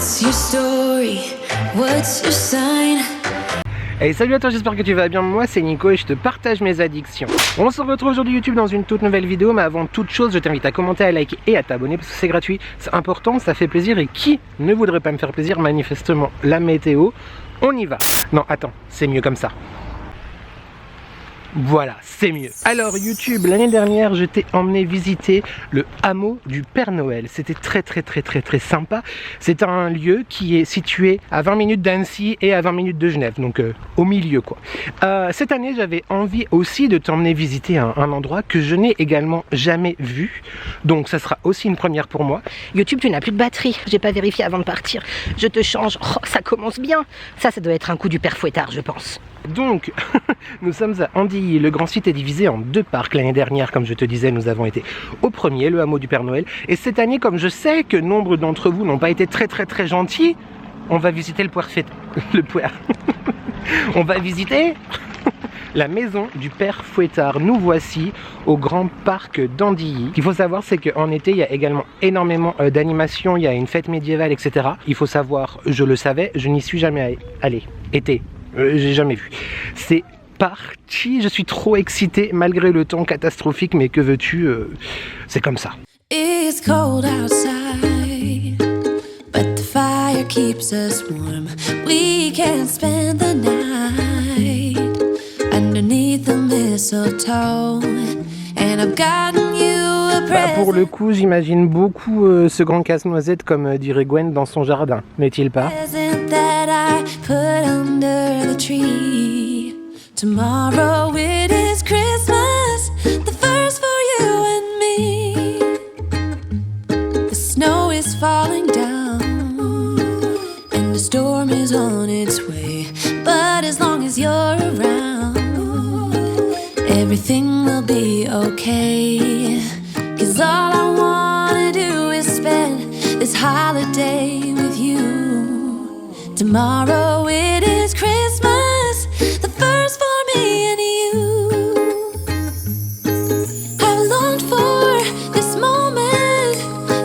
What's your story? What's your sign? Hey, salut à toi, j'espère que tu vas bien. Moi c'est Nico et je te partage mes addictions. On se retrouve aujourd'hui YouTube dans une toute nouvelle vidéo, mais avant toute chose je t'invite à commenter, à liker et à t'abonner parce que c'est gratuit, c'est important, ça fait plaisir et qui ne voudrait pas me faire plaisir? Manifestement la météo, on y va. Non attends, c'est mieux comme ça. Voilà, c'est mieux. Alors YouTube, l'année dernière, je t'ai emmené visiter le hameau du Père Noël. C'était très sympa. C'est un lieu qui est situé à 20 minutes d'Annecy et à 20 minutes de Genève, donc au milieu quoi. Cette année, j'avais envie aussi de t'emmener visiter un endroit que je n'ai également jamais vu. Donc ça sera aussi une première pour moi. YouTube, tu n'as plus de batterie. J'ai pas vérifié avant de partir. Je te change. Oh, ça commence bien. Ça doit être un coup du Père Fouettard, je pense. Donc, nous sommes à Andilly. Le grand site est divisé en deux parcs. L'année dernière, comme je te disais, nous avons été au premier, le hameau du Père Noël. Et cette année, comme je sais que nombre d'entre vous n'ont pas été très gentils, on va visiter le poire fête. Le poire. On va visiter la maison du Père Fouettard. Nous voici au grand parc d'Andilly. Ce qu'il faut savoir, c'est qu'en été, il y a également énormément d'animations. Il y a une fête médiévale, etc. Il faut savoir, je le savais, je n'y suis jamais allé. Été. J'ai jamais vu. C'est parti, je suis trop excité malgré le temps catastrophique, mais que veux-tu, c'est comme ça. It's cold outside, but the fire keeps us warm. We can spend the night underneath the mistletoe, and I've gotten you a present. Pour le coup, j'imagine beaucoup ce grand casse-noisette, comme dirait Gwen, dans son jardin, n'est-il pas? That I put under the tree. Tomorrow it is Christmas, the first for you and me. The snow is falling down and the storm is on its way. But as long as you're around, everything will be okay. 'Cause all I wanna do is spend this holiday with you. Tomorrow it is Christmas, the first for me and you. I've longed for this moment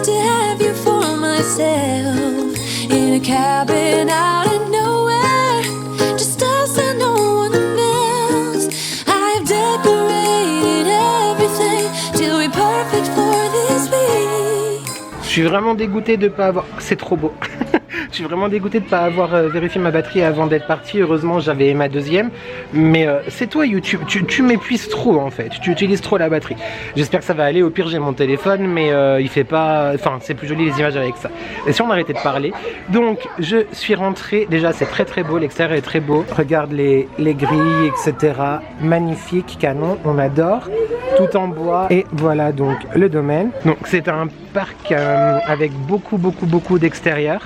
to have you for myself, in a cabin out in nowhere, just us and no one else. I've decorated everything to be perfect for this week. Je suis vraiment dégoûté de pas avoir... C'est trop beau. Je suis vraiment dégoûté de ne pas avoir vérifié ma batterie avant d'être parti. Heureusement, j'avais ma deuxième. Mais c'est toi, YouTube. Tu m'épuises trop, en fait. Tu utilises trop la batterie. J'espère que ça va aller. Au pire, j'ai mon téléphone, mais il fait pas... Enfin, c'est plus joli les images avec ça. Et si on arrêtait de parler. Donc, je suis rentré. Déjà, c'est très beau. L'extérieur est très beau. Regarde les grilles, etc. Magnifique, canon. On adore. Tout en bois. Et voilà donc le domaine. Donc, c'est un parc avec beaucoup d'extérieur.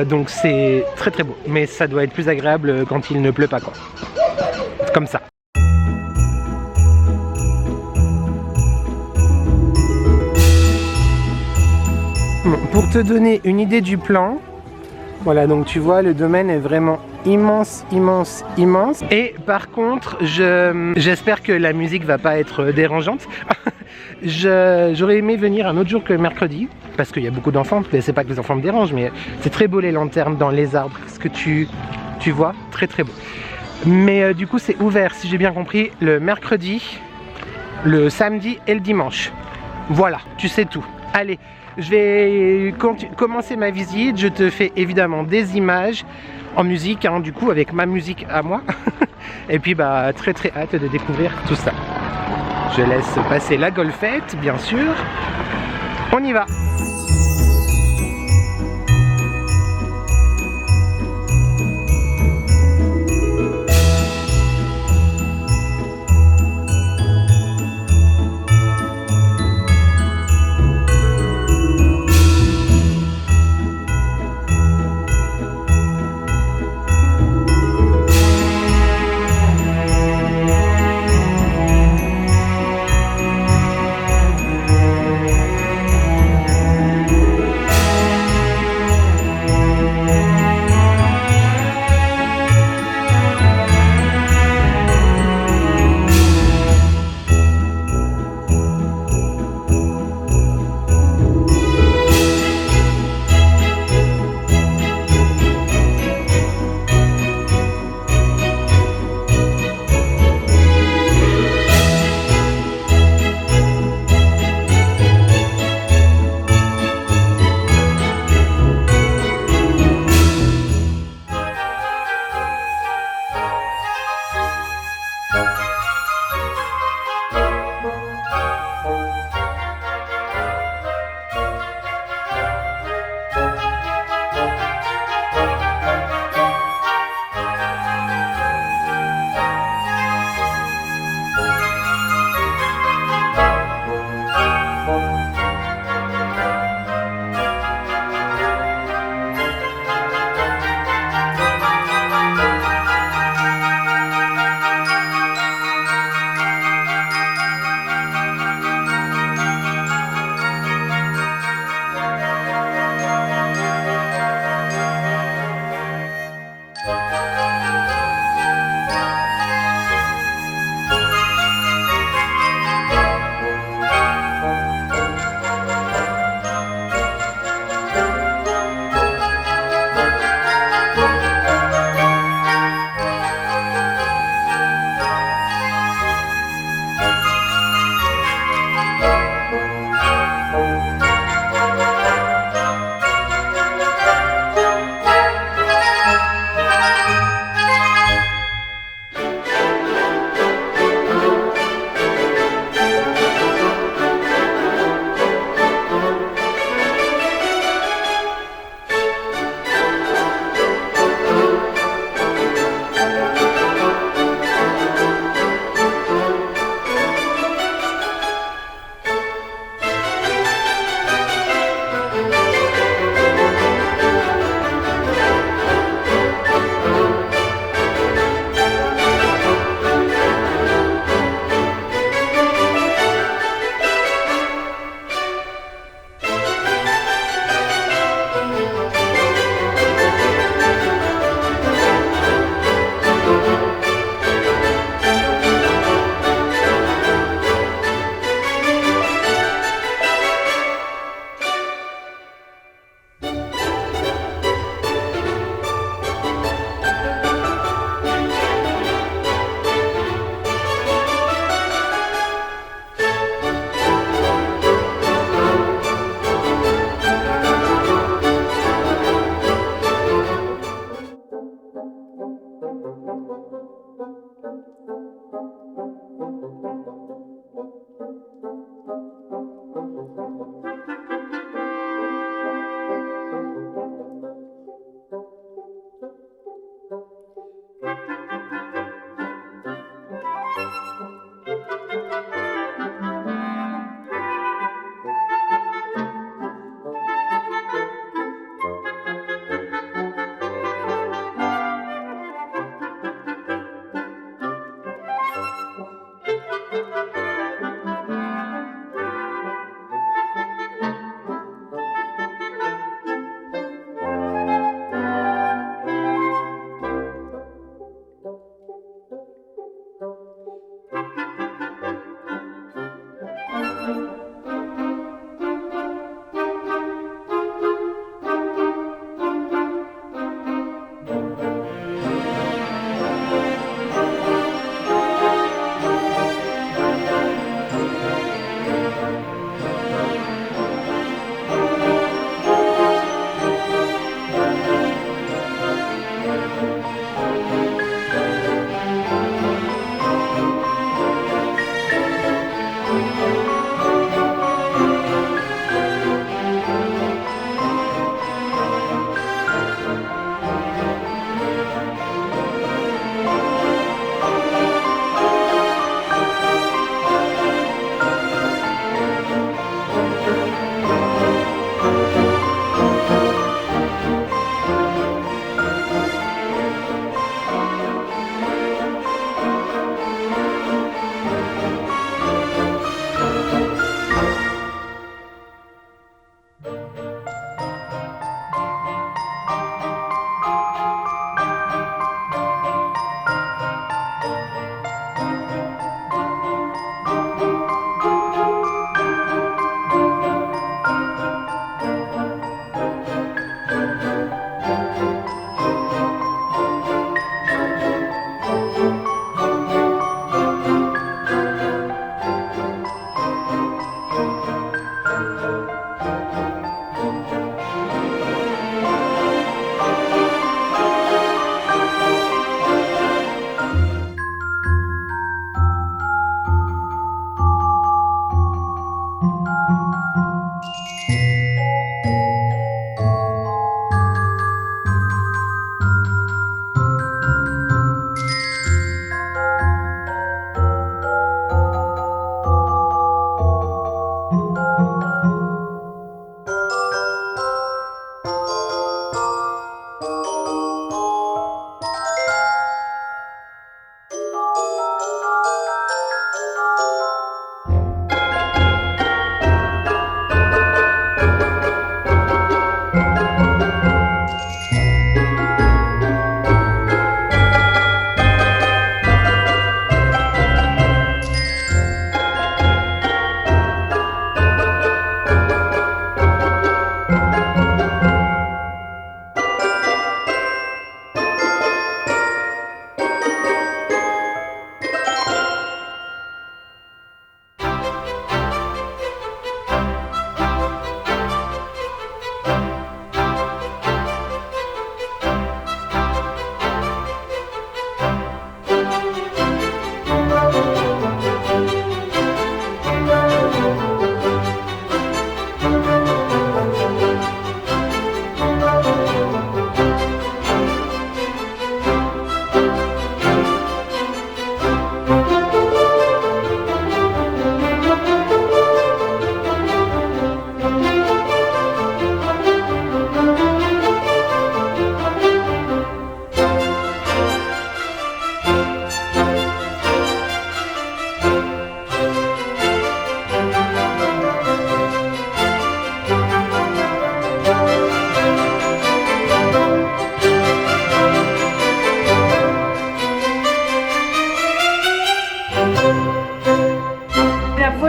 Donc c'est très beau, mais ça doit être plus agréable quand il ne pleut pas quoi. Comme ça. Bon, pour te donner une idée du plan, voilà donc tu vois le domaine est vraiment immense. Et par contre, j'espère que la musique va pas être dérangeante. J'aurais aimé venir un autre jour que mercredi, parce qu'il y a beaucoup d'enfants, c'est pas que les enfants me dérangent, mais c'est très beau les lanternes dans les arbres, ce que tu vois, très beau. Mais du coup c'est ouvert, si j'ai bien compris, le mercredi, le samedi et le dimanche. Voilà, tu sais tout. Allez, je vais commencer ma visite, je te fais évidemment des images en musique, hein, du coup avec ma musique à moi. Et puis bah très hâte de découvrir tout ça. Je laisse passer la golfette, bien sûr. On y va.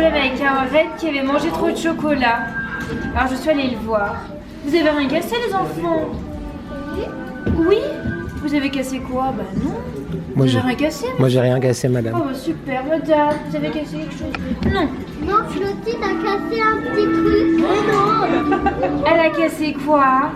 problème avec un Red qui avait mangé trop de chocolat. Alors je suis allée le voir. Vous avez rien cassé les enfants? Oui. Vous avez cassé quoi? Bah non. Moi, Vous avez rien cassé? Moi j'ai rien cassé, madame. Oh bah super, madame. Vous avez cassé quelque chose? Non. Non, Flottille a cassé un petit truc. Mais non. Elle a cassé quoi?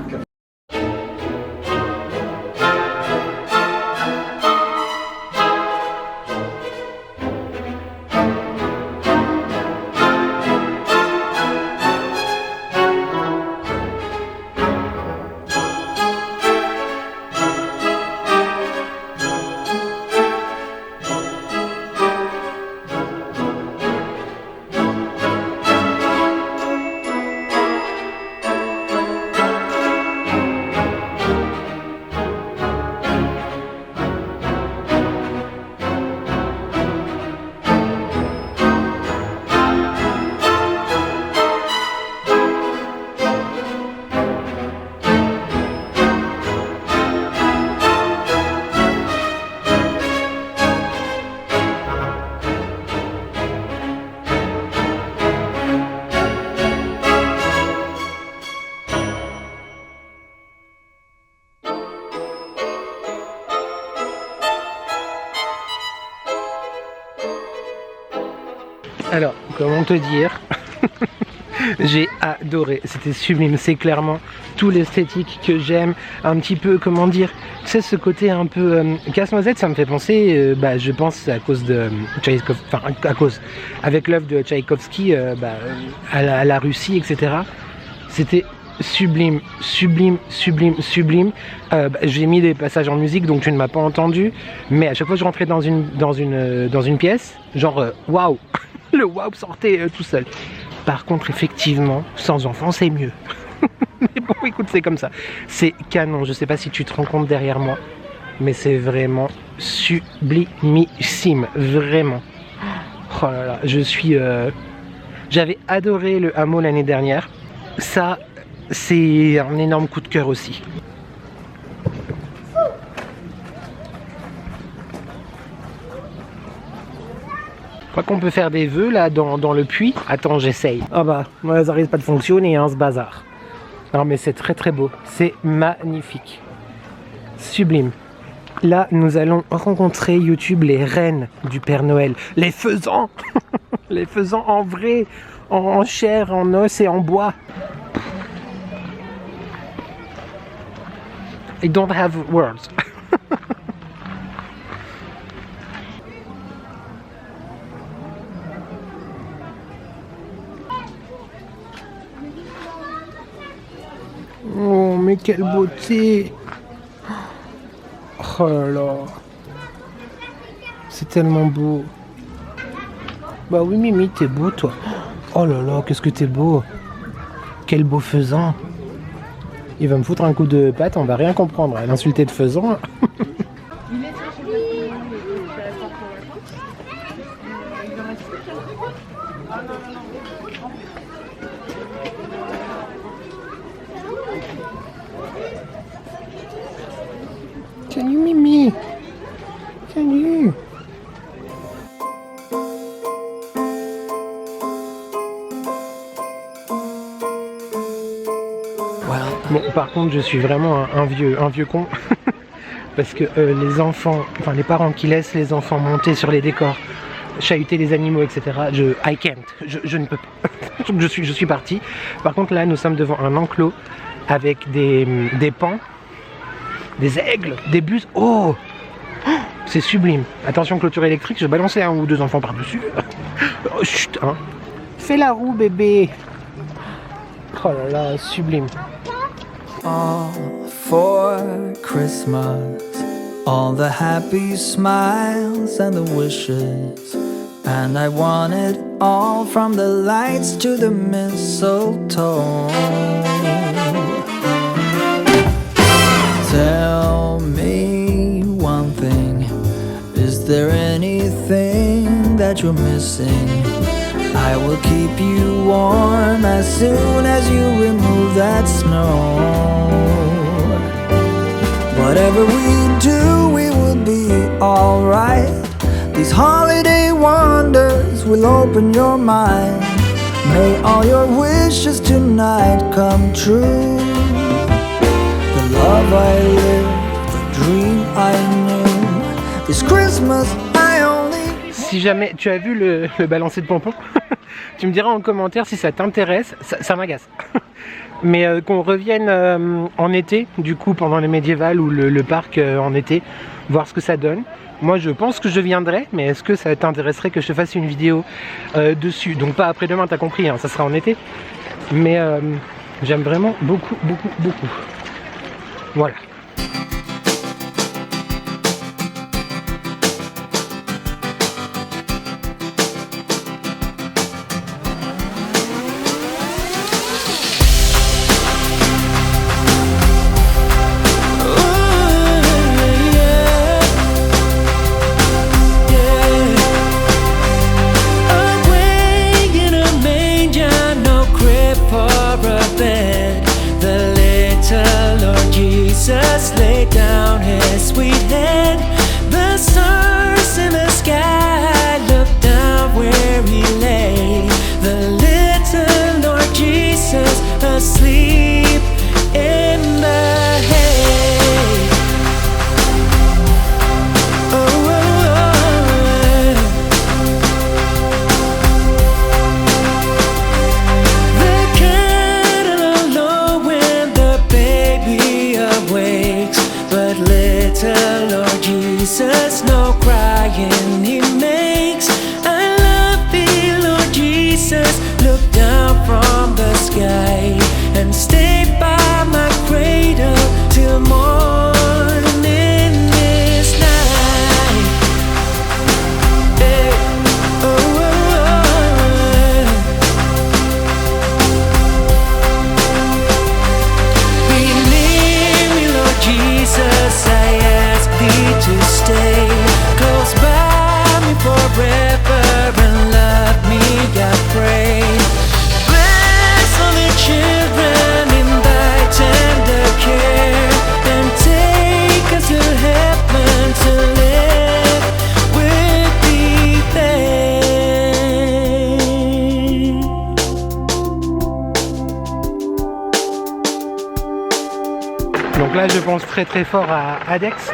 Alors, comment te dire? J'ai adoré, c'était sublime, c'est clairement tout l'esthétique que j'aime, un petit peu, comment dire, tu sais, ce côté un peu casse-noisette, ça me fait penser, je pense à cause de Tchaïkovski, enfin à cause, avec l'œuvre de Tchaïkovski, à la Russie, etc. C'était sublime, sublime, sublime, sublime. J'ai mis des passages en musique, donc tu ne m'as pas entendu, mais à chaque fois que je rentrais dans une pièce, genre waouh, le waouh sortait tout seul. Par contre, effectivement, sans enfant, c'est mieux. Mais bon, écoute, c'est comme ça. C'est canon. Je sais pas si tu te rends compte derrière moi, mais c'est vraiment sublimissime. Vraiment. Oh là là, j'avais adoré le hameau l'année dernière. Ça, c'est un énorme coup de cœur aussi. Je crois qu'on peut faire des vœux là dans le puits. Attends, j'essaye. Ah bah, moi, ça risque pas de fonctionner, hein, ce bazar. Non mais c'est très très beau. C'est magnifique. Sublime. Là, nous allons rencontrer YouTube les reines du Père Noël. Les faisans. Les faisans en vrai, en chair, en os et en bois. I don't have words. Oh, mais quelle beauté! Oh là là! C'est tellement beau! Bah oui, Mimi, t'es beau, toi! Oh là là, qu'est-ce que t'es beau! Quel beau faisan! Il va me foutre un coup de patte, on va rien comprendre. L'insulter de faisan. Salut Mimi. Salut. Bon, par contre, je suis vraiment un vieux con. Parce que les enfants, enfin les parents qui laissent les enfants monter sur les décors, chahuter les animaux, etc. I can't. Je ne peux pas. Donc je suis parti. Par contre, là, nous sommes devant un enclos avec des paons, des aigles, des buses. Oh, c'est sublime. Attention, clôture électrique, je balançais un ou deux enfants par-dessus. Oh, chut, hein. Fais la roue, bébé. Oh là là, sublime. All for Christmas, all the happy smiles and the wishes, and I want it all from the lights to the mistletoe. Tell me one thing, is there anything that you're missing? I will keep you warm as soon as you remove that snow. Whatever we do, we will be alright. These holiday wonders will open your mind. May all your wishes tonight come true. The love I lived, the dream I knew. This Christmas I only... Si jamais tu as vu le balancier de pompons, tu me diras en commentaire si ça t'intéresse. Ça m'agace. Mais qu'on revienne en été, du coup pendant les médiévales ou le parc en été, voir ce que ça donne. Moi je pense que je viendrai, mais est-ce que ça t'intéresserait que je te fasse une vidéo dessus? Donc pas après-demain, t'as compris, hein, ça sera en été. Mais j'aime vraiment beaucoup. Voilà. Jesus laid down his sweet head. The stars in the sky looked down where he lay. The little Lord Jesus asleep in the hay. Oh, the candle low when the baby awakes, but little Lord Jesus, no crying he makes. I love thee, Lord Jesus, look down from the sky and stay by my cradle till morning is night. Hey. Oh, be near me, Lord Jesus, I ask thee to stay close by me forever and love me, I pray. Bless all the children in thy tender care and take us to heaven to live with thee there. Donc là je pense très fort à Adex,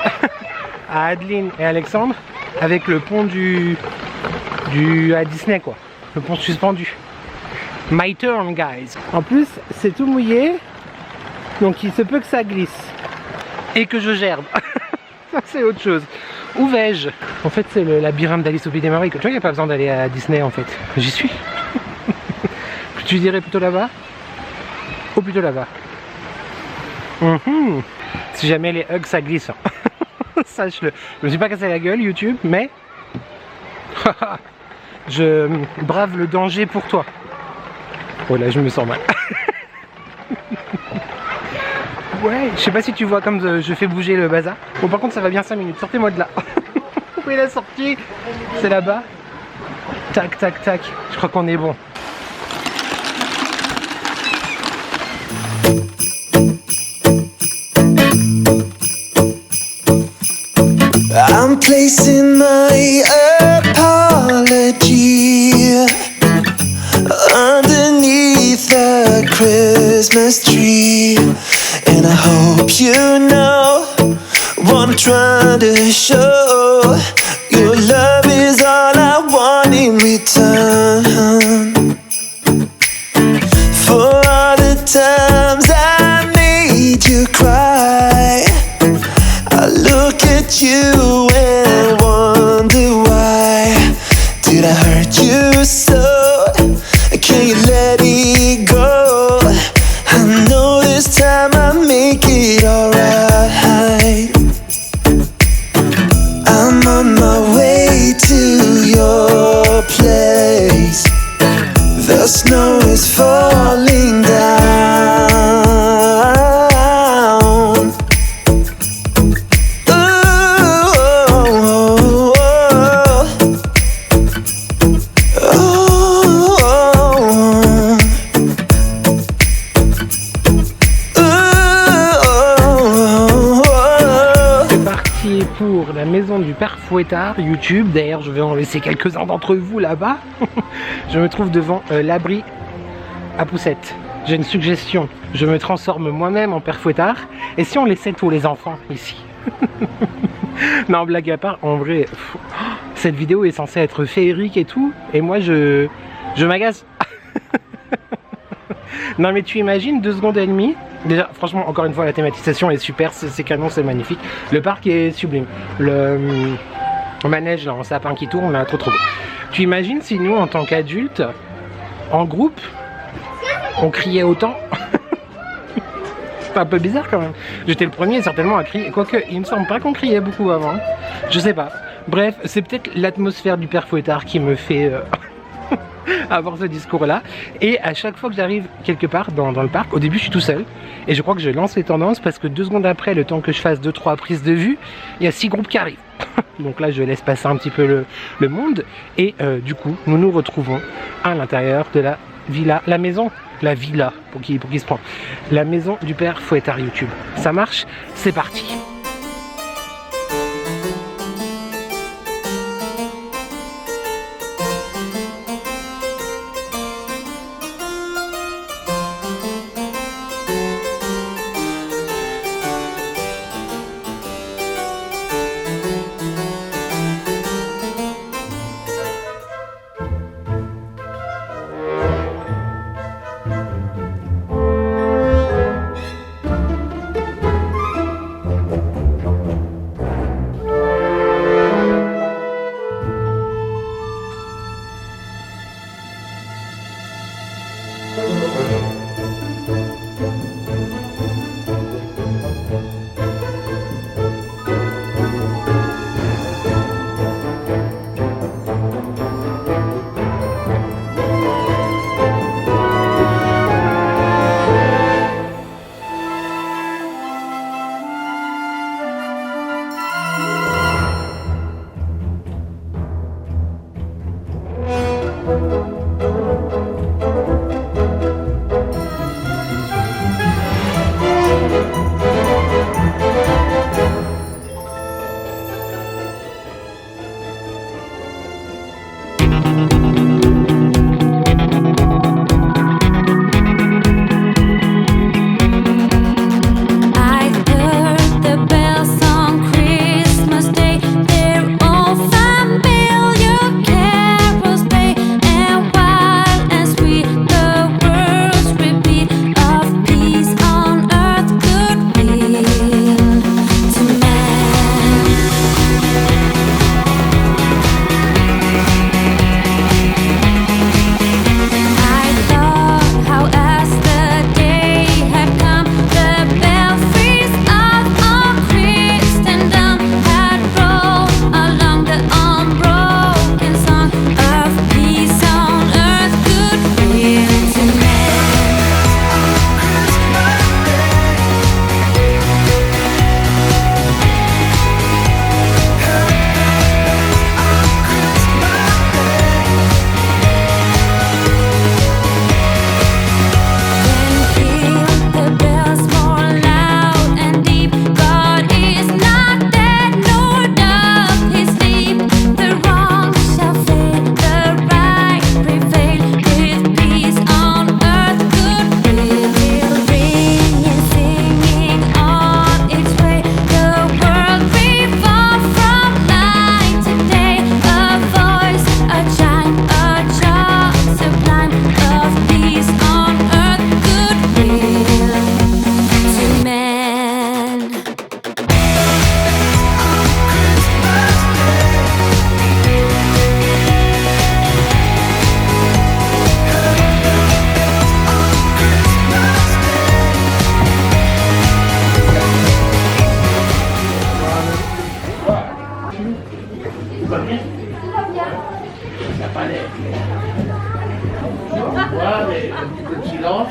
à Adeline et Alexandre, avec le pont à Disney quoi, le pont suspendu. My turn guys. En plus c'est tout mouillé, donc il se peut que ça glisse et que je gerbe. Ça c'est autre chose. Où vais-je? En fait c'est le labyrinthe d'Alice au Pays des Merveilles. Tu vois, il n'y a pas besoin d'aller à Disney en fait. J'y suis. Tu dirais plutôt là-bas ou plutôt là-bas? Si jamais les hugs ça glisse, hein. Sache-le. Je me suis pas cassé la gueule YouTube, mais je brave le danger pour toi. Oh là je me sens mal. Ouais, je sais pas si tu vois comme je fais bouger le bazar. Bon par contre ça va bien 5 minutes, sortez-moi de là. Où est la sortie? C'est là-bas. Tac tac tac, je crois qu'on est bon. I'm placing my apology underneath the Christmas tree, and I hope you know what I'm trying to show. Your love is all I want in return. For all the times I made you cry, I look at you and wonder why. Did I hurt you so? Can you let it go? I know this time I'll make it alright. I'm on my way to your place. The snow is falling down. Pour la maison du Père Fouettard. Fouettard YouTube. D'ailleurs, je vais en laisser quelques-uns d'entre vous là-bas. Je me trouve devant l'abri à poussettes. J'ai une suggestion. Je me transforme moi-même en Père Fouettard. Et si on laissait tous les enfants ici? Non, blague à part, en vrai, cette vidéo est censée être féerique et tout. Et moi, je m'agace. Non mais tu imagines 2 secondes et demie. Déjà franchement encore une fois la thématisation est super, c'est canon, c'est magnifique. Le parc est sublime. Le manège là en sapin qui tourne là, trop beau. Tu imagines si nous en tant qu'adultes, en groupe, on criait autant? C'est un peu bizarre quand même. J'étais le premier certainement à crier. Quoique il me semble pas qu'on criait beaucoup avant. Je sais pas. Bref, c'est peut-être l'atmosphère du Père Fouettard qui me fait... avoir ce discours là, et à chaque fois que j'arrive quelque part dans le parc, au début je suis tout seul et je crois que je lance les tendances parce que 2 secondes après, le temps que je fasse 2-3 prises de vue, il y a 6 groupes qui arrivent. Donc là je laisse passer un petit peu le monde et du coup nous nous retrouvons à l'intérieur de la villa, la maison, la villa pour qui se prend, la maison du Père Fouettard YouTube. Ça marche, c'est parti.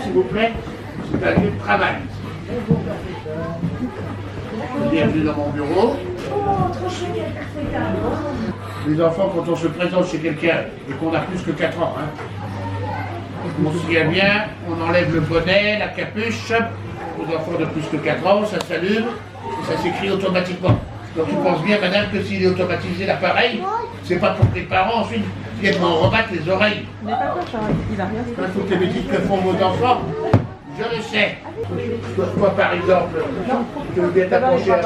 s'il vous plaît, c'est un lieu de travail. Bienvenue dans mon bureau. Les enfants, quand on se présente chez quelqu'un et qu'on a plus que 4 ans, on se souvient bien, on enlève le bonnet, la capuche, aux enfants de plus que 4 ans, ça s'allume et ça s'écrit automatiquement. Donc tu penses bien, madame, que s'il est automatisé l'appareil, c'est pas pour que les parents ensuite viennent m'en rebattre les oreilles. Mais pas peur, Charles, il va rien dire. Toutes les bêtises que font vos enfants, je le sais. Toi, par exemple, tu veux bien t'approcher un peu.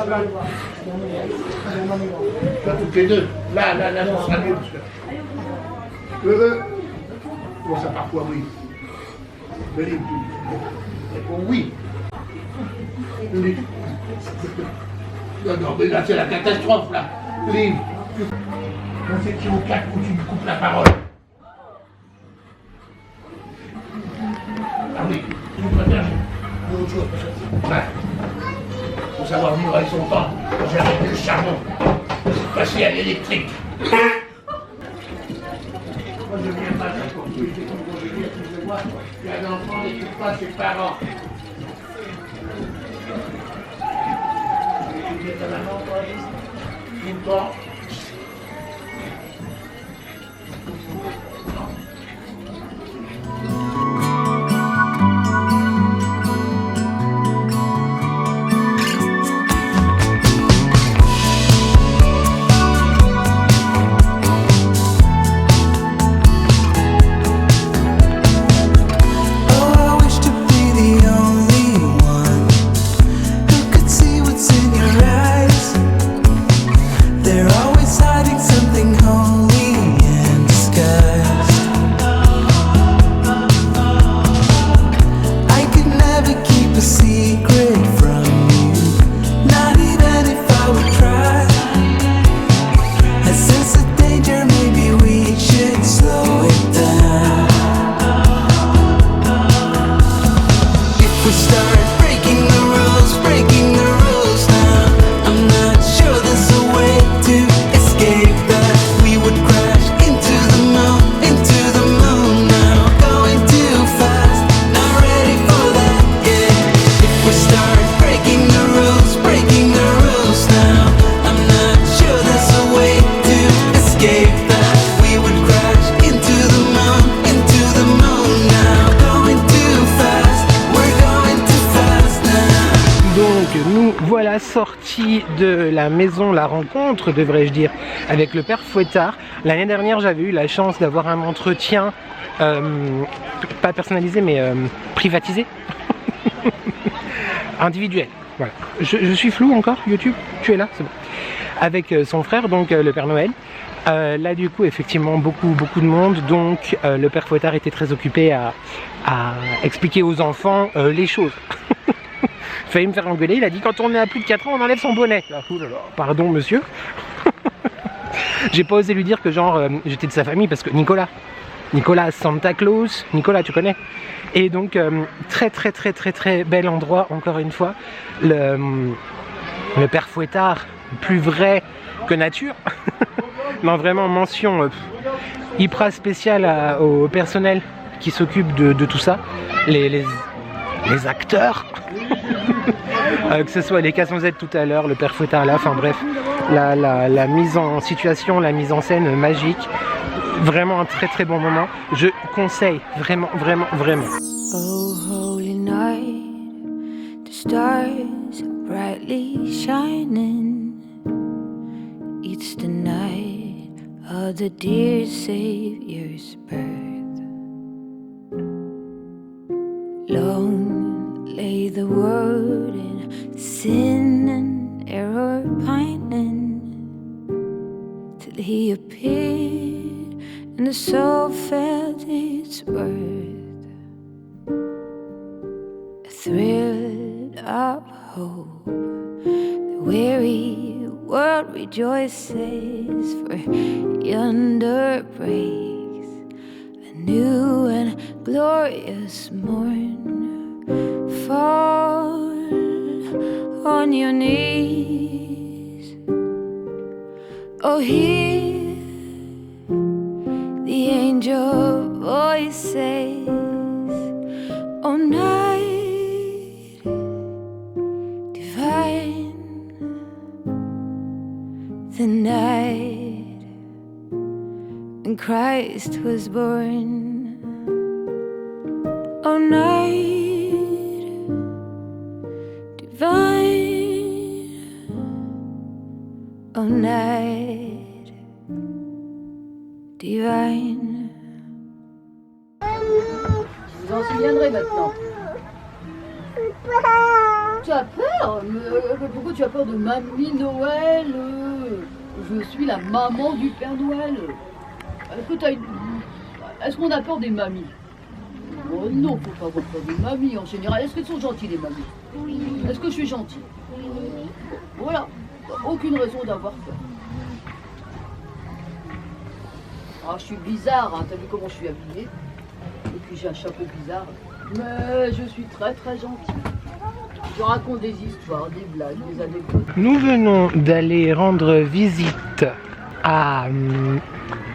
Toi, toutes les deux. Là, ça sera mieux. Parce que... Bon, ça parfois, oui. Mais réponds oui. Oui. Non, mais là, c'est la catastrophe, là. Liv, on sait qu'il y a au 4 où tu me coupes la parole. Ah oui, tu préfères autre chose. Ouais. Faut savoir vivre avec son temps. J'ai arrêté le charbon. Passer à l'électrique. Moi, je viens pas pour tous les gens qu'on veut dire, tu sais moi. Un enfant n'écoute pas ses parents. Tu dis à ta maman, toi, tout le temps. Voilà sorti de la maison, la rencontre devrais-je dire, avec le père Fouettard. L'année dernière j'avais eu la chance d'avoir un entretien, pas personnalisé mais privatisé, individuel. Voilà. Je suis flou encore, YouTube, tu es là, c'est bon. Avec son frère, donc le Père Noël. Là du coup effectivement beaucoup de monde, donc le père Fouettard était très occupé à expliquer aux enfants les choses. Il fallait me faire engueuler, il a dit quand on est à plus de 4 ans on enlève son bonnet. Là, pardon monsieur. J'ai pas osé lui dire que genre j'étais de sa famille parce que Nicolas Santa Claus, Nicolas tu connais. Et donc très bel endroit encore une fois. Le père Fouettard, plus vrai que nature. Non vraiment mention hyper spéciale au personnel qui s'occupe de tout ça. Les acteurs. Que ce soit les Cassons-Z tout à l'heure, le père Fouettard là, enfin bref, la mise en situation, la mise en scène magique, vraiment un très bon moment. Je conseille vraiment. Oh, holy night, the stars are brightly shining. It's the night of the dear Savior's birth. Long lay the world in sin and error pining, till he appeared and the soul felt its worth. A thrill of hope, the weary world rejoices, for yonder breaks a new and glorious morn. Fall on your knees, oh hear the angel voice says, oh night divine, the night when Christ was born. Oh night divine, divine. Je vous en souviendrai maintenant. Tu as peur? Pourquoi tu as peur de Mamie Noël? Je suis la maman du Père Noël. Est-ce qu'on a peur des mamies? Oh non, faut pas avoir peur des mamies en général. Est-ce qu'elles sont gentilles les mamies? Oui. Est-ce que je suis gentille? Oui. Voilà, aucune raison d'avoir peur. Ah, je suis bizarre, hein. T'as vu comment je suis habillée? Et puis j'ai un chapeau bizarre. Mais je suis très très gentille. Je raconte des histoires, des blagues, des anecdotes. Nous venons d'aller rendre visite à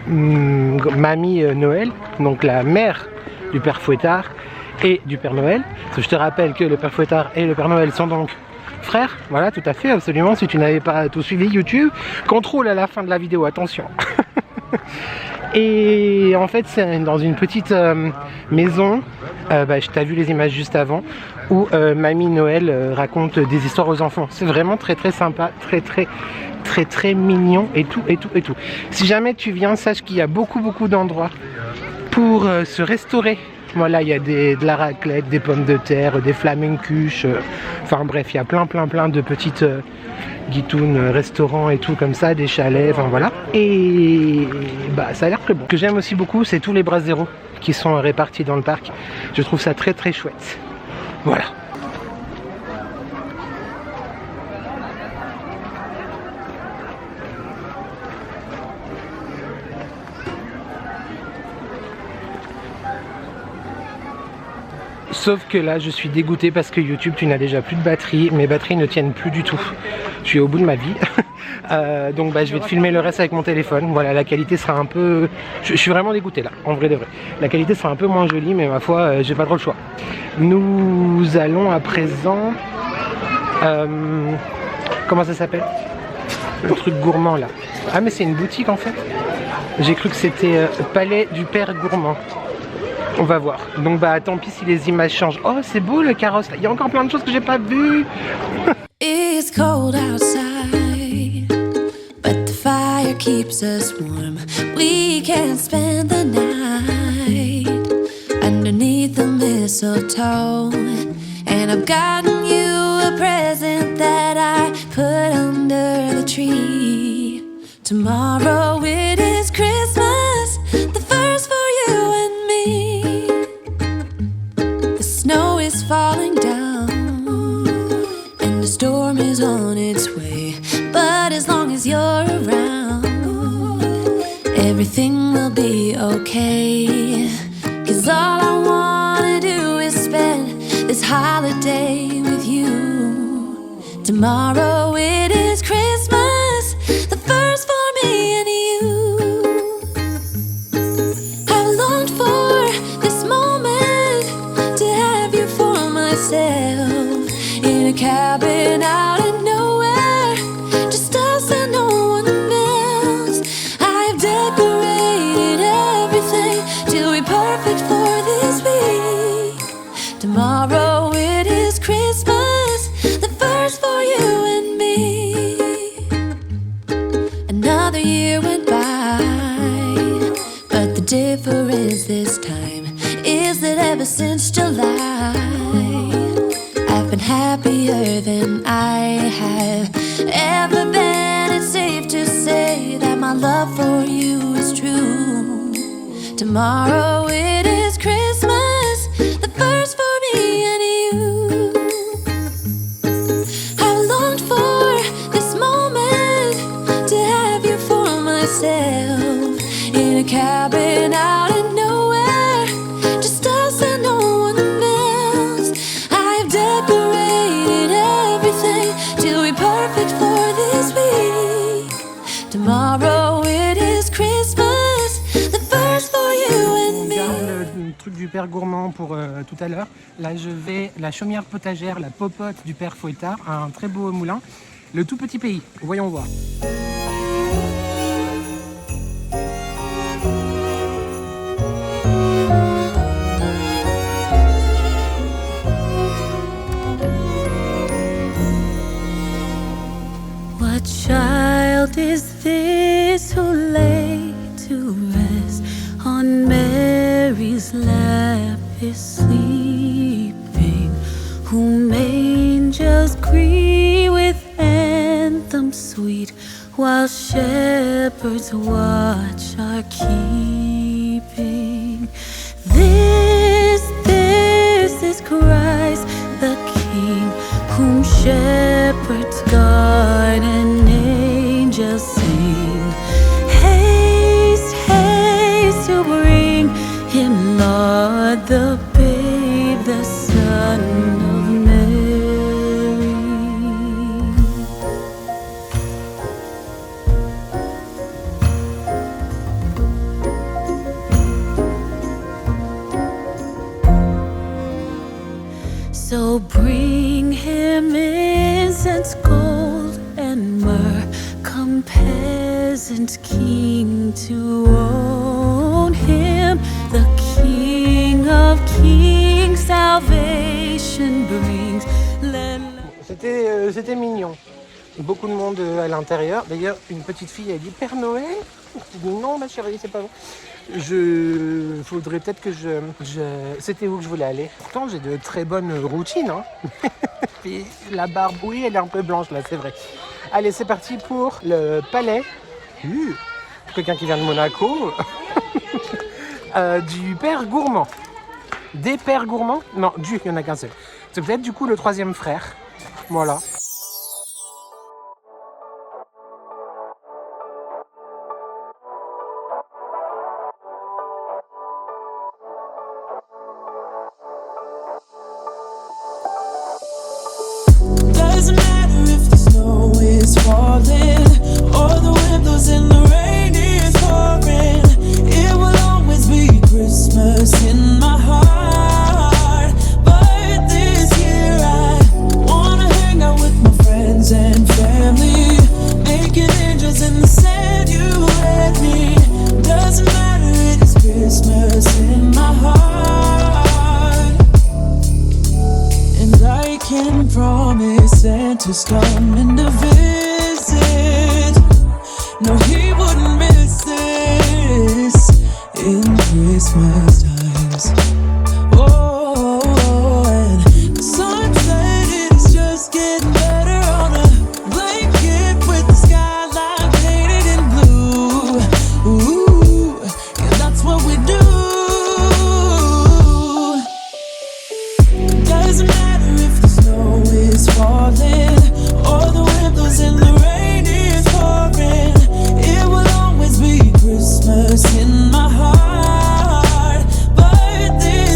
Mamie Noël, donc la mère du Père Fouettard et du Père Noël. Parce que je te rappelle que le Père Fouettard et le Père Noël sont donc frères. Voilà, tout à fait, absolument. Si tu n'avais pas tout suivi YouTube, contrôle à la fin de la vidéo, attention. Et en fait, c'est dans une petite maison, je t'ai vu les images juste avant, où Mamie Noël raconte des histoires aux enfants. C'est vraiment très très sympa, très mignon et tout. Si jamais tu viens, sache qu'il y a beaucoup d'endroits pour se restaurer. Voilà, il y a de la raclette, des pommes de terre, des flamencuches, enfin bref, il y a plein de petites guitounes, restaurants et tout comme ça, des chalets, enfin voilà. Et ça a l'air très bon. Ce que j'aime aussi beaucoup, c'est tous les braseros qui sont répartis dans le parc. Je trouve ça très chouette. Voilà. Sauf que là, je suis dégoûté parce que YouTube, tu n'as déjà plus de batterie. Mes batteries ne tiennent plus du tout. Je suis au bout de ma vie. Donc je vais te filmer le reste avec mon téléphone. Voilà, la qualité sera un peu... Je suis vraiment dégoûté là, en vrai de vrai. La qualité sera un peu moins jolie, mais ma foi, j'ai pas trop le choix. Nous allons à présent... comment ça s'appelle? Le truc gourmand là. Ah mais c'est une boutique en fait. J'ai cru que c'était Palais du Père Gourmand. On va voir. Donc tant pis si les images changent. Oh c'est beau le carrosse là. Il y a encore plein de choses que j'ai pas vues. It's cold outside, but the fire keeps us warm. We can spend the night underneath the mistletoe. And I've gotten you a present that I put under the tree. Tomorrow it is Christmas, the first for you and me. The snow is falling down and the storm is on its way. But as long as you're around, everything will be okay. 'Cause all I wanna do is spend this holiday with you. Tomorrow it is Christmas, the first for me and you. I've longed for this moment to have you for myself in a cabin out in nowhere, just us and no one else. I've decorated everything till we're perfect for this week. Tomorrow it is Christmas, the first for you and me. Another year went by, but the difference this time is that ever since July, I've been happier than I have ever been. It's safe to say that my love for you is true. Tomorrow it is Christmas, the first for me and you. I've longed for this moment to have you for myself in a cabin out in nowhere, just us and no one else. I've decorated everything till we're perfect for this week. Tomorrow it is Christmas, the first for you and me. Le truc du Père Gourmand pour tout à l'heure. Là je vais la chaumière potagère, la popote du Père Fouettard, un très beau moulin. Le tout petit pays, voyons voir. What child is this who lay to rest Mary's lap is sleeping, whom angels greet with anthems sweet, while shepherds watch are keeping. This is Christ the King, whom shepherds guard and angels sing. Haste, haste to bring him, Lord, the babe, the Son of Mary. So bring him incense, gold, and myrrh. Come, peasant king, to own him, the King of Kings, salvation brings. C'était mignon. Beaucoup de monde à l'intérieur. D'ailleurs, une petite fille a dit Père Noël. Je dis non, ma chérie, c'est pas bon. Faudrait peut-être que C'était où que je voulais aller. Pourtant, j'ai de très bonnes routines. Hein. Puis la barbe, oui, elle est un peu blanche là, c'est vrai. Allez, c'est parti pour le palais. Quelqu'un qui vient de Monaco. Du père gourmand. Des pères gourmands? Non, il n'y en a qu'un seul. C'est peut-être du coup le troisième frère. Voilà. Doesn't matter if the snow is falling or the wind blows and the rain is pouring. It will always be Christmas in my heart. But this year I wanna hang out with my friends and family, making angels in the sand. You let me. Doesn't matter, it is Christmas in my heart. And I can promise Santa's coming to visit. No, he wouldn't miss this in Christmas times. Oh, and the sunset is just getting better on a blanket with the skyline painted in blue. Ooh, and that's what we do. Doesn't matter if the snow is falling or the wind blows and the rain is pouring. It will always be Christmas in my heart. But this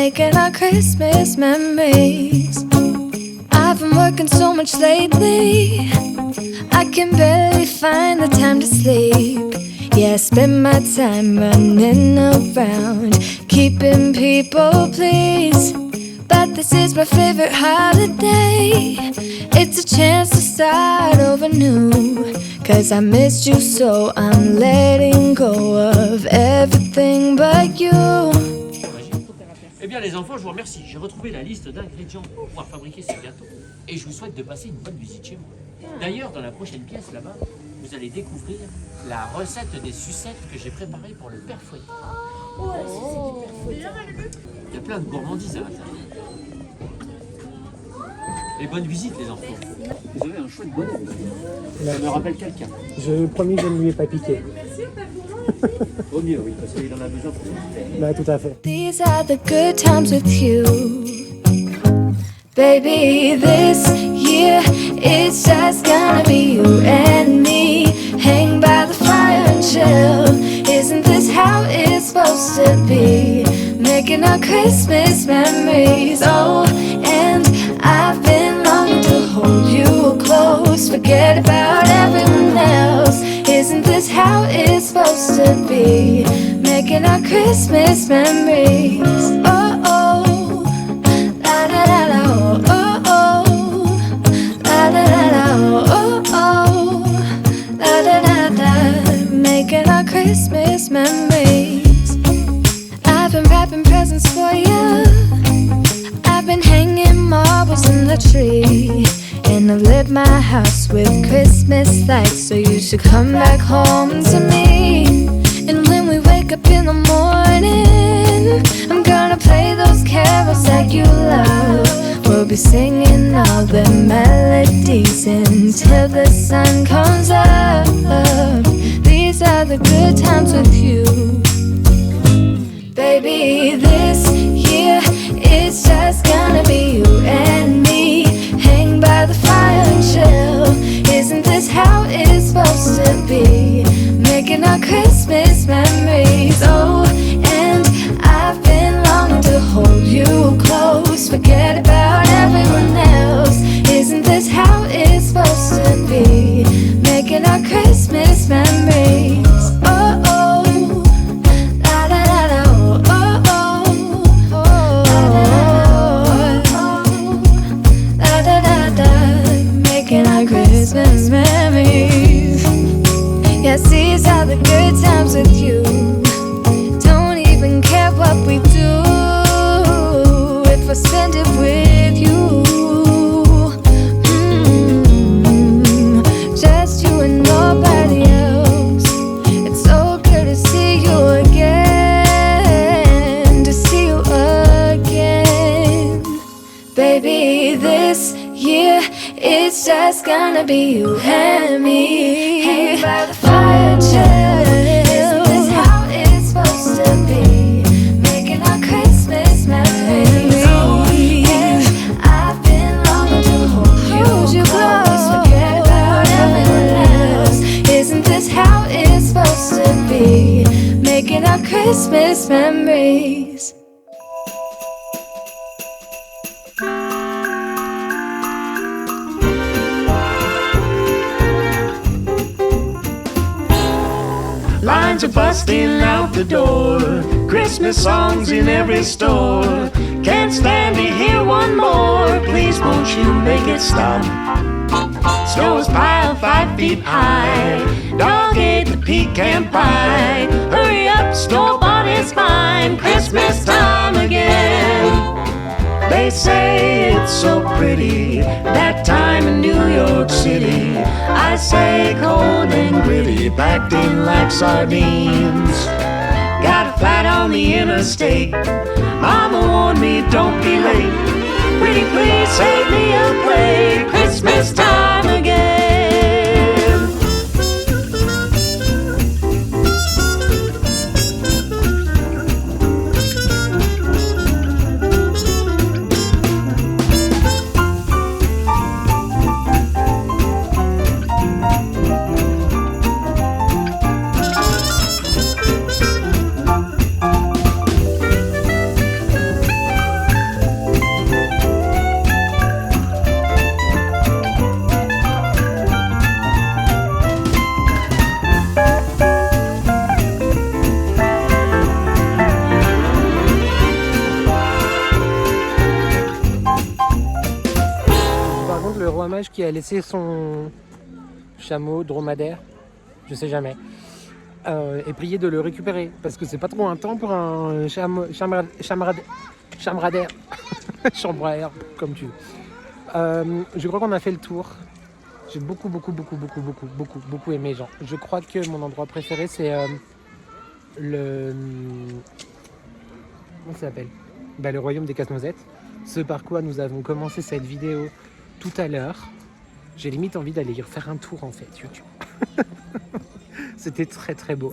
making our Christmas memories. I've been working so much lately, I can barely find the time to sleep. Yeah, I spend my time running around, keeping people pleased. But this is my favorite holiday. It's a chance to start over new. Cause I missed you so I'm letting go of everything but you. Eh bien les enfants, je vous remercie. J'ai retrouvé la liste d'ingrédients pour pouvoir fabriquer ces gâteaux. Et je vous souhaite de passer une bonne visite chez moi. D'ailleurs, dans la prochaine pièce là-bas, vous allez découvrir la recette des sucettes que j'ai préparées pour le père Fouettard. Oh, la sucette du père Fouettard. Il y a plein de gourmandises à l'intérieur. Et bonne visite les enfants. Vous avez un chouette bonnet. Ça me rappelle quelqu'un. Je promis, je ne lui ai pas piqué. Au mieux, oui, parce qu'il en a besoin pour ça. Bah, tout à fait. These are the good times with you. Baby, this year it's just gonna be you and me. Hang by the fire and chill. Isn't this how it's supposed to be? Making our Christmas memories. Oh, and I've been longing to hold you close. Forget about everyone else. Isn't this how it's supposed to be? Making our Christmas memories. Oh, oh, la la la la, oh, oh, oh, la la la la, oh, oh, la la la la. Making our Christmas memories. I've been wrapping presents for you. I've been hanging marbles in the tree. And I've lit my house with Christmas lights. So you should come back home to me. And when we wake up in the morning, I'm gonna play those carols that you love. We'll be singing all the melodies until the sun comes up. These are the good times with you. Baby, this year it's just gonna be you and me. Hang by the fire and chill. Isn't this how it's supposed to be? Making our Christmas memories. Oh, and I've been longing to hold you close. Forget about everyone else. Isn't this how it's supposed to be? Making our Christmas memories. Oh, oh, la la la la, oh, oh, oh, la la la la, making our Christmas memories. Yes, these are the good times with you. Don't even care what we do if I spend it with you. Just you and nobody else. It's so good to see you again, to see you again. Baby, this year it's just gonna be you and me. Hang by the fire and chill. Isn't this how it's supposed to be? Making our Christmas memories. Oh, and I've been longing to hold you close. Forget about everyone else. Isn't this how it's supposed to be? Making our Christmas memories. Lines are busting out the door. Christmas songs in every store. Can't stand to hear one more. Please won't you make it stop? Snow is piled 5 feet high. Dog ate the pecan pie. Hurry up, snowball is mine. Christmas time again. They say it's so pretty, that time in New York City. I say cold and gritty, packed in like sardines. Got a flat on the interstate. Mama warned me, don't be late. Pretty please save me a plate. Christmas time again. dommage qui a laissé son chameau dromadaire, je sais jamais, et prier de le récupérer parce que c'est pas trop un temps pour un chambradaire, chambradaire comme tu veux. Je crois qu'on a fait le tour. J'ai beaucoup aimé, genre. Je crois que mon endroit préféré c'est le... Comment ça s'appelle? Le royaume des casse-noisettes. Ce par quoi nous avons commencé cette vidéo tout à l'heure. J'ai limite envie d'aller y refaire un tour en fait, YouTube. C'était très beau.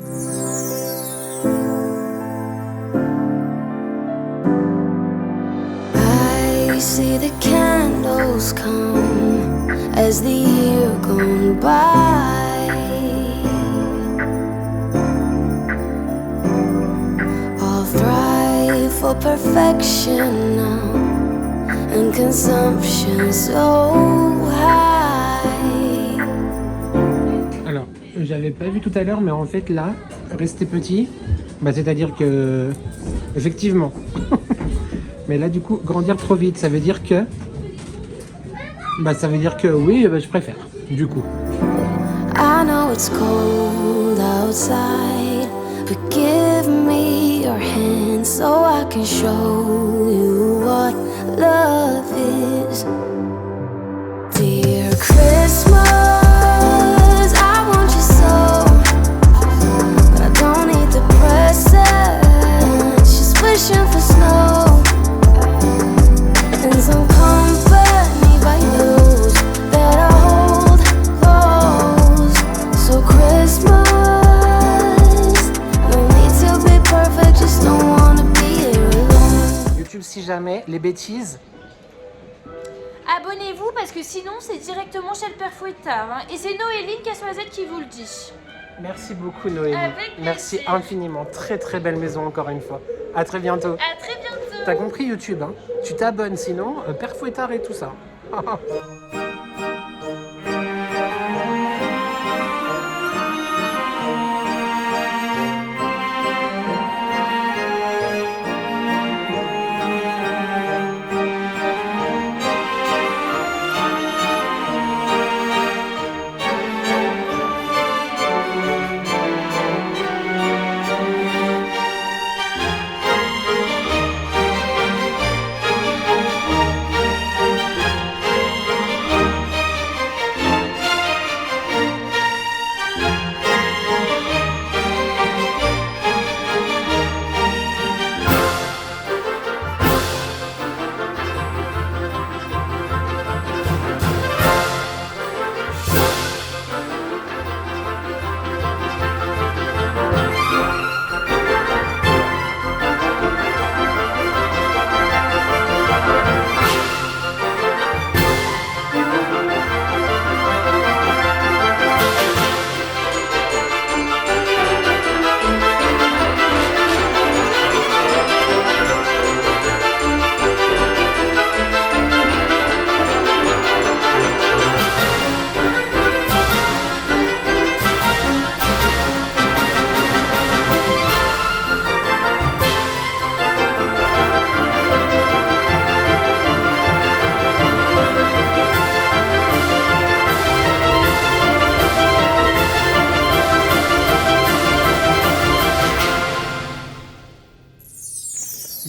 I see the candles come as the year gone by. All thrive for perfection now, and consumption so high. Alors, j'avais pas vu tout à l'heure, mais en fait là, rester petit, c'est-à-dire que effectivement. Mais là du coup, grandir trop vite, ça veut dire que oui, je préfère, du coup. I know it's cold outside, but give me your hand so I can show you what love is. Dear Christmas, I want you so, but I don't need the presents, just wishing for snow and some company by news that I hold close. So Christmas, no need to be perfect, just don't wanna be here alone. YouTube, si jamais, les bêtises. Abonnez-vous parce que sinon c'est directement chez le Père Fouettard. Hein. Et c'est Noéline Casse-Noisette qui vous le dit. Merci beaucoup Noélie. Avec Merci plaisir. infiniment. Très belle maison encore une fois. À très bientôt. À très bientôt. T'as compris YouTube, hein? Tu t'abonnes sinon, Père Fouettard et tout ça.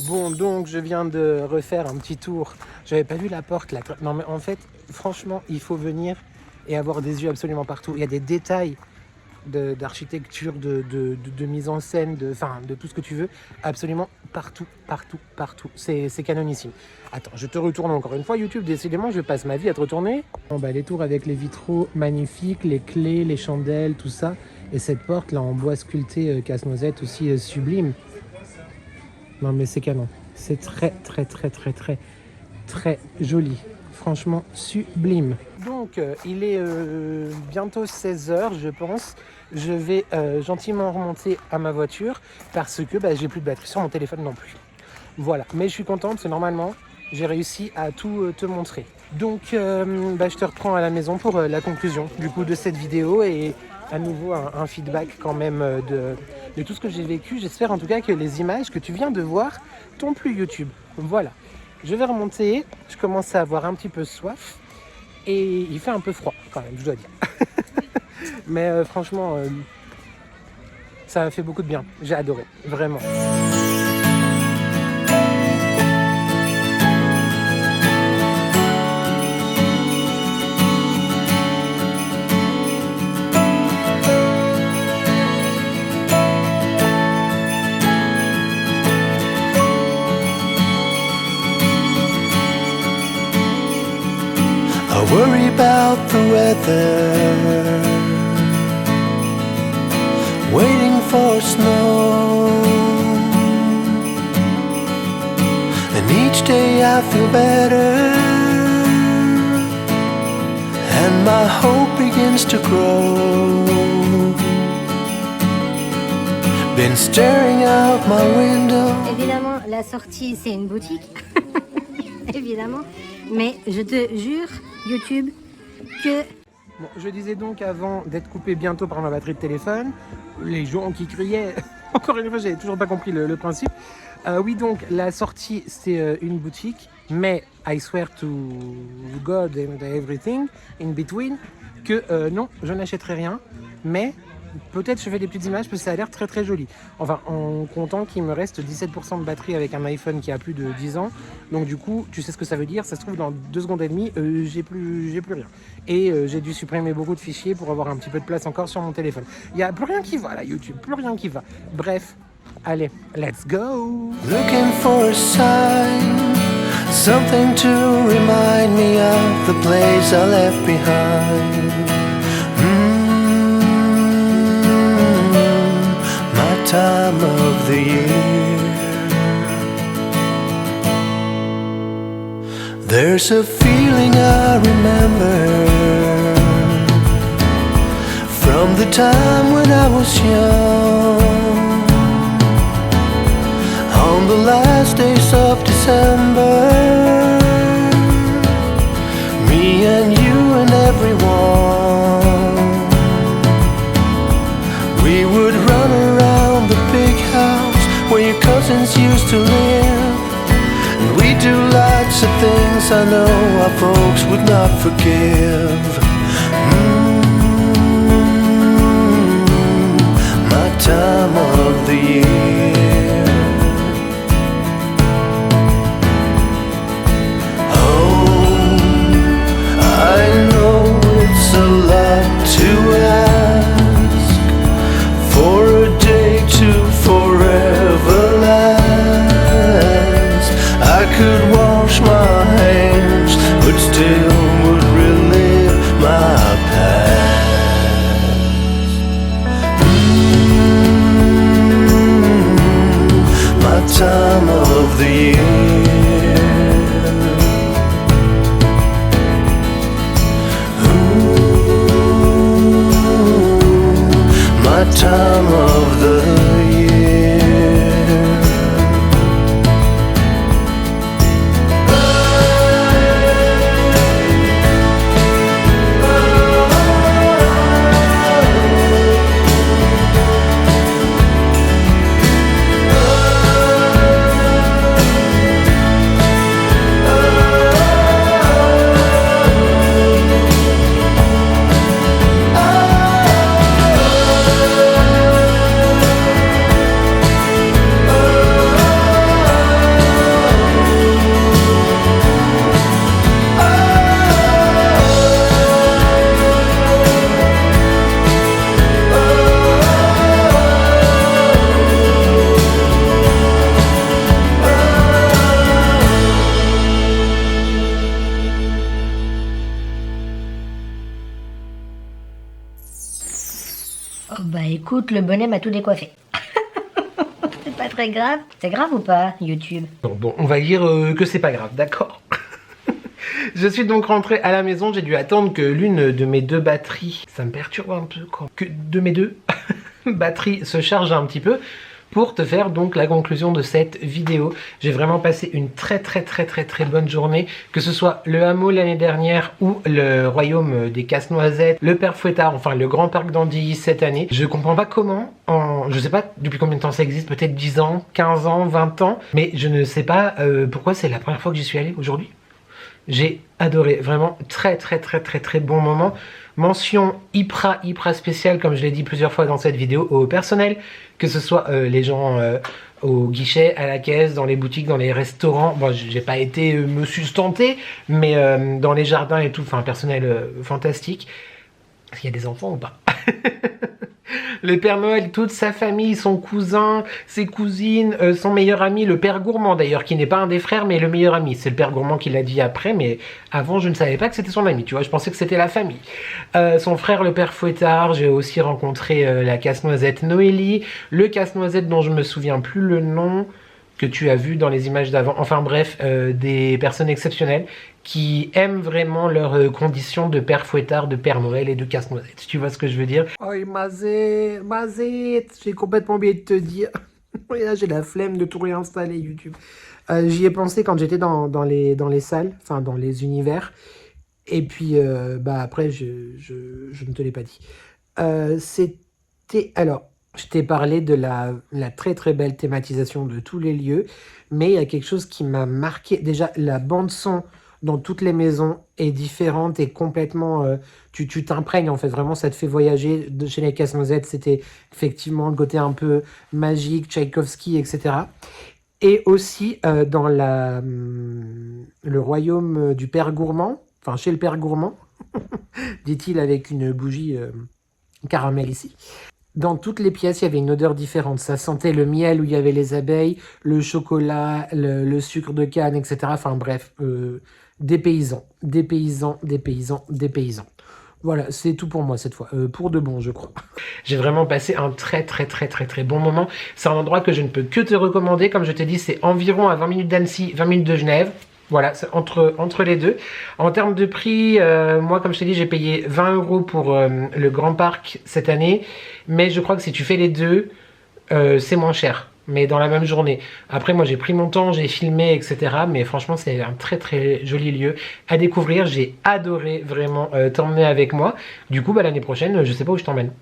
Bon, donc je viens de refaire un petit tour. J'avais pas vu la porte là. Non mais en fait, franchement, il faut venir et avoir des yeux absolument partout. Il y a des détails d'architecture, de mise en scène, de tout ce que tu veux, absolument partout. C'est canonissime. Attends, je te retourne encore une fois. YouTube, décidément, je passe ma vie à te retourner. Bon, les tours avec les vitraux magnifiques, les clés, les chandelles, tout ça. Et cette porte là en bois sculpté casse-noisette aussi sublime. Non mais c'est canon. C'est très joli. Franchement sublime. Donc il est bientôt 16h je pense. Je vais gentiment remonter à ma voiture parce que j'ai plus de batterie sur mon téléphone non plus. Voilà, mais je suis contente parce que normalement j'ai réussi à tout te montrer. Donc je te reprends à la maison pour la conclusion du coup de cette vidéo et à nouveau un feedback quand même de tout ce que j'ai vécu. J'espère en tout cas que les images que tu viens de voir t'ont plu YouTube. Voilà. Je vais remonter, je commence à avoir un petit peu soif Et il fait un peu froid quand même, je dois dire. Mais franchement, ça a fait beaucoup de bien. J'ai adoré, vraiment. I worry about the weather, waiting for snow, and each day I feel better, and my hope begins to grow. Been staring out my window. Évidemment, la sortie, c'est une boutique. Évidemment. Mais je te jure, YouTube, que... Bon, je disais donc avant d'être coupé bientôt par ma batterie de téléphone, les gens qui criaient, encore une fois, j'avais toujours pas compris le principe. Oui, donc la sortie, c'est une boutique, mais I swear to God and everything in between, que non, je n'achèterai rien, mais peut-être je fais des petites images parce que ça a l'air très très joli. Enfin, en comptant qu'il me reste 17% de batterie avec un iPhone qui a plus de 10 ans. Donc du coup, tu sais ce que ça veut dire, ça se trouve dans 2 secondes et demie, j'ai plus rien. Et j'ai dû supprimer beaucoup de fichiers pour avoir un petit peu de place encore sur mon téléphone. Il n'y a plus rien qui va là, YouTube, plus rien qui va. Bref, allez, let's go! Looking for a sign, something to remind me of the place I left behind. My time of the year. There's a feeling I remember from the time when I was young. On the last days of December, me and you and everyone, we would run around the big house where your cousins used to live. And we do lots of things I know our folks would not forgive. My time of the year. Oh, I know it's a lot to ask for a day to forever last. I could wash my hands, but still would relive my past. My time of the year. My time of the year. Oh bah écoute, le bonnet m'a tout décoiffé. C'est pas très grave. C'est grave ou pas, YouTube? Bon, on va dire que c'est pas grave, d'accord. Je suis donc rentré à la maison, j'ai dû attendre que l'une de mes 2 batteries, ça me perturbe un peu quoi, que de mes 2 batteries se charge un petit peu pour te faire donc la conclusion de cette vidéo. J'ai vraiment passé une très bonne journée, que ce soit le hameau l'année dernière ou le royaume des casse-noisettes, le père Fouettard, enfin le grand parc d'Andilly cette année. Je comprends pas comment, je sais pas depuis combien de temps ça existe, peut-être 10 ans, 15 ans, 20 ans, mais je ne sais pas pourquoi c'est la première fois que j'y suis allé aujourd'hui. J'ai adoré, vraiment très bon moment. Mention hyper spéciale, comme je l'ai dit plusieurs fois dans cette vidéo, au personnel, que ce soit les gens au guichet, à la caisse, dans les boutiques, dans les restaurants. Bon, j'ai pas été me sustenter, mais dans les jardins et tout, enfin personnel fantastique. Est-ce qu'il y a des enfants ou pas? Le Père Noël, toute sa famille, son cousin, ses cousines, son meilleur ami, le Père Gourmand d'ailleurs, qui n'est pas un des frères, mais le meilleur ami. C'est le Père Gourmand qui l'a dit après, mais avant je ne savais pas que c'était son ami, tu vois, je pensais que c'était la famille. Son frère, le Père Fouettard, j'ai aussi rencontré la casse-noisette Noélie, le casse-noisette dont je me souviens plus le nom, que tu as vu dans les images d'avant. Enfin bref, des personnes exceptionnelles qui aiment vraiment leurs conditions de Père Fouettard, de Père Noël et de casse-noisette. Tu vois ce que je veux dire? Oh, Mazette, j'ai complètement oublié de te dire. Et là, j'ai la flemme de tout réinstaller YouTube. J'y ai pensé quand j'étais dans les salles, enfin dans les univers. Et puis, bah après, je ne te l'ai pas dit. C'était... Alors... Je t'ai parlé de la très belle thématisation de tous les lieux, mais il y a quelque chose qui m'a marqué. Déjà, la bande-son dans toutes les maisons est différente et complètement... tu t'imprègnes, en fait, vraiment, ça te fait voyager. Chez les casse-noisettes, c'était effectivement le côté un peu magique, Tchaïkovski, etc. Et aussi dans le royaume du Père Gourmand, enfin, chez le Père Gourmand, dit-il avec une bougie caramel ici. Dans toutes les pièces, il y avait une odeur différente. Ça sentait le miel où il y avait les abeilles, le chocolat, le sucre de canne, etc. Enfin bref, des paysans. Voilà, c'est tout pour moi cette fois. Pour de bon, je crois. J'ai vraiment passé un très bon moment. C'est un endroit que je ne peux que te recommander. Comme je t'ai dit, c'est environ à 20 minutes d'Annecy, 20 minutes de Genève. Voilà, c'est entre les deux. En termes de prix, moi, comme je t'ai dit, j'ai payé 20 € pour le Grand Parc cette année. Mais je crois que si tu fais les deux, c'est moins cher. Mais dans la même journée. Après, moi, j'ai pris mon temps, j'ai filmé, etc. Mais franchement, c'est un très joli lieu à découvrir. J'ai adoré vraiment t'emmener avec moi. Du coup, bah, l'année prochaine, je sais pas où je t'emmène.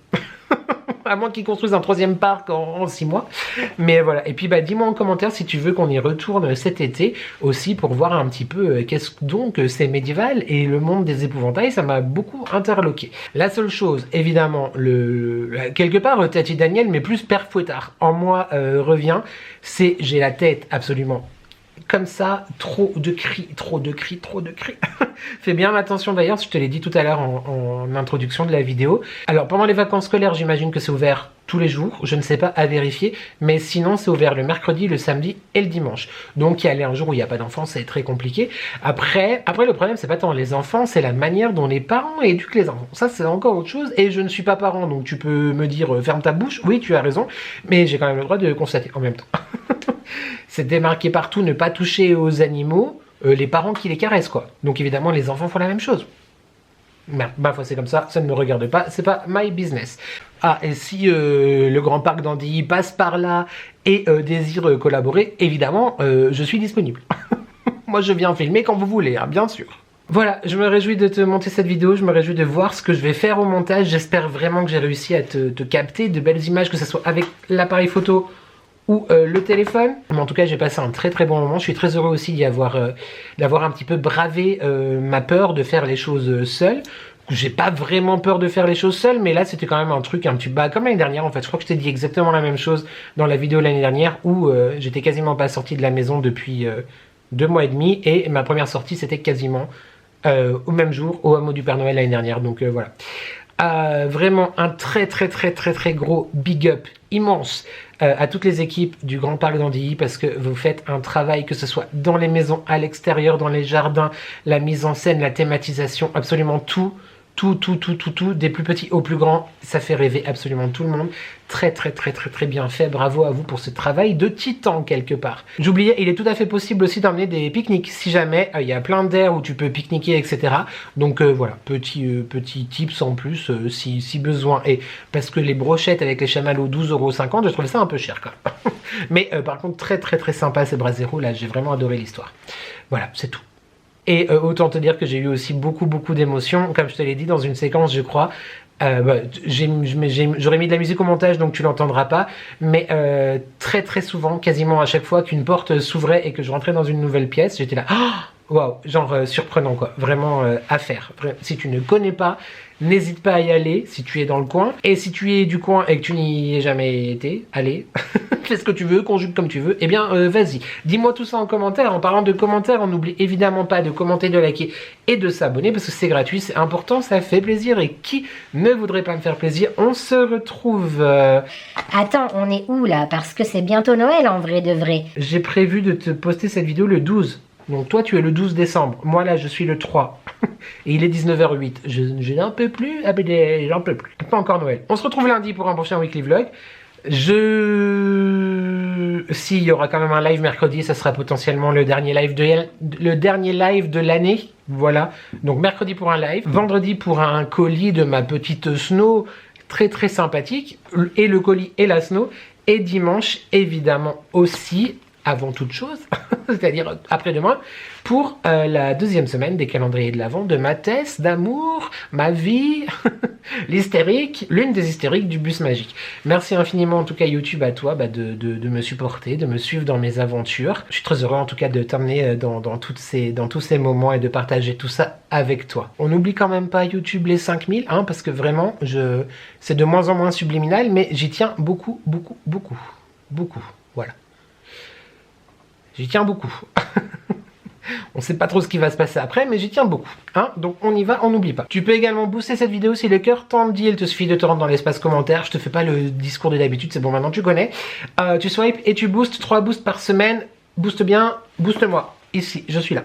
À moins qu'ils construisent un 3e parc en 6 mois. Mais voilà. Et puis, bah, dis-moi en commentaire si tu veux qu'on y retourne cet été aussi pour voir un petit peu qu'est-ce donc c'est médiéval et le monde des épouvantails. Ça m'a beaucoup interloqué. La seule chose, évidemment, quelque part, Tati Daniel, mais plus Père Fouettard en moi revient, c'est j'ai la tête absolument comme ça, trop de cris. Fais bien attention d'ailleurs, je te l'ai dit tout à l'heure en introduction de la vidéo. Alors pendant les vacances scolaires, j'imagine que c'est ouvert tous les jours, je ne sais pas, à vérifier, mais sinon c'est ouvert le mercredi, le samedi et le dimanche. Donc y aller un jour où il n'y a pas d'enfants, c'est très compliqué. Après le problème, c'est pas tant les enfants, c'est la manière dont les parents éduquent les enfants. Ça, c'est encore autre chose, et je ne suis pas parent, donc tu peux me dire ferme ta bouche, oui, tu as raison, mais j'ai quand même le droit de constater en même temps. C'est démarqué partout, ne pas toucher aux animaux, les parents qui les caressent, quoi. Donc évidemment, les enfants font la même chose. Ma foi, c'est comme ça ne me regarde pas, c'est pas my business. Ah, et si le Grand Parc d'Andilly passe par là et désire collaborer, évidemment, je suis disponible. Moi, je viens filmer quand vous voulez, hein, bien sûr. Voilà, je me réjouis de te monter cette vidéo, je me réjouis de voir ce que je vais faire au montage. J'espère vraiment que j'ai réussi à te capter de belles images, que ce soit avec l'appareil photo ou le téléphone. Mais en tout cas, j'ai passé un très bon moment. Je suis très heureux aussi d'avoir un petit peu bravé ma peur de faire les choses seul. J'ai pas vraiment peur de faire les choses seul, mais là c'était quand même un truc un petit peu comme l'année dernière en fait. Je crois que je t'ai dit exactement la même chose dans la vidéo l'année dernière où j'étais quasiment pas sorti de la maison depuis 2 mois et demi, et ma première sortie c'était quasiment au même jour au hameau du Père Noël l'année dernière. Donc voilà. Vraiment un très gros big up immense à toutes les équipes du Grand Parc d'Andilly, parce que vous faites un travail, que ce soit dans les maisons, à l'extérieur, dans les jardins, la mise en scène, la thématisation, absolument tout, des plus petits aux plus grands, ça fait rêver absolument tout le monde. Très bien fait, bravo à vous pour ce travail de titan quelque part. J'oubliais, il est tout à fait possible aussi d'emmener des pique-niques, si jamais il y a plein d'aires où tu peux pique-niquer, etc. Donc voilà, petit tips en plus si besoin. Et parce que les brochettes avec les chamallows 12,50 €, je trouvais ça un peu cher quand même. Mais par contre très sympa ces brasero, là j'ai vraiment adoré l'histoire. Voilà, c'est tout. Et autant te dire que j'ai eu aussi beaucoup d'émotions, comme je te l'ai dit dans une séquence, je crois. J'aurais mis de la musique au montage, donc tu l'entendras pas, mais très souvent, quasiment à chaque fois qu'une porte s'ouvrait et que je rentrais dans une nouvelle pièce, j'étais là, oh, waouh, genre surprenant quoi, vraiment à faire. Si tu ne connais pas, n'hésite pas à y aller si tu es dans le coin. Et si tu es du coin et que tu n'y es jamais été, allez, fais ce que tu veux, conjugue comme tu veux, eh bien vas-y. Dis-moi tout ça en commentaire. En parlant de commentaires, on n'oublie évidemment pas de commenter, de liker et de s'abonner parce que c'est gratuit, c'est important, ça fait plaisir. Et qui ne voudrait pas me faire plaisir? On se retrouve... Attends, on est où là? Parce que c'est bientôt Noël en vrai de vrai. J'ai prévu de te poster cette vidéo le 12. Donc toi tu es le 12 décembre, moi là je suis le 3 et il est 19h08, je n'en peux plus, j'en peux plus, pas encore Noël. On se retrouve lundi pour un prochain weekly vlog. S'il y aura quand même un live mercredi, ça sera potentiellement le dernier live de l'année, voilà. Donc mercredi pour un live, vendredi pour un colis de ma petite Snow, très très sympathique, et le colis et la Snow, et dimanche évidemment aussi, avant toute chose, c'est-à-dire après-demain, pour la deuxième semaine des calendriers de l'Avent de ma thèse d'amour, ma vie, l'hystérique, l'une des hystériques du bus magique. Merci infiniment en tout cas YouTube à toi de me supporter, de me suivre dans mes aventures. Je suis très heureux en tout cas de t'emmener dans tous ces moments et de partager tout ça avec toi. On n'oublie quand même pas YouTube les 5000, hein, parce que vraiment, c'est de moins en moins subliminal, mais j'y tiens beaucoup, beaucoup, beaucoup, beaucoup, voilà. J'y tiens beaucoup. On sait pas trop ce qui va se passer après, mais j'y tiens beaucoup. Hein, donc on y va, on n'oublie pas. Tu peux également booster cette vidéo si le cœur t'en dit. Il te suffit de te rendre dans l'espace commentaire. Je te fais pas le discours de d'habitude, c'est bon, maintenant tu connais. Tu swipes et tu boostes. 3 boosts par semaine. Booste bien, booste-moi. Ici, je suis là.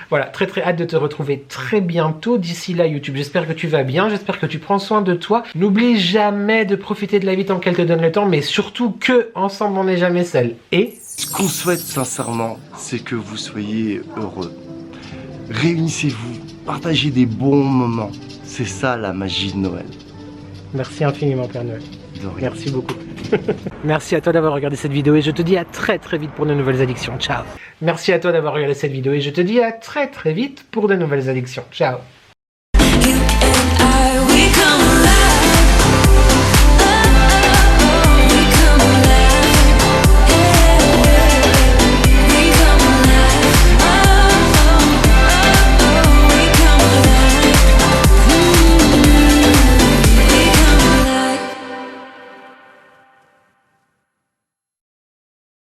Voilà, très très hâte de te retrouver très bientôt. D'ici là, YouTube, j'espère que tu vas bien, j'espère que tu prends soin de toi. N'oublie jamais de profiter de la vie tant qu'elle te donne le temps, mais surtout que ensemble on n'est jamais seul. Et ce qu'on souhaite sincèrement, c'est que vous soyez heureux. Réunissez-vous, partagez des bons moments. C'est ça la magie de Noël. Merci infiniment, Père Noël. De rien. Merci beaucoup. Merci à toi d'avoir regardé cette vidéo et je te dis à très très vite pour de nouvelles addictions. Ciao. Merci à toi d'avoir regardé cette vidéo et je te dis à très très vite pour de nouvelles addictions. Ciao.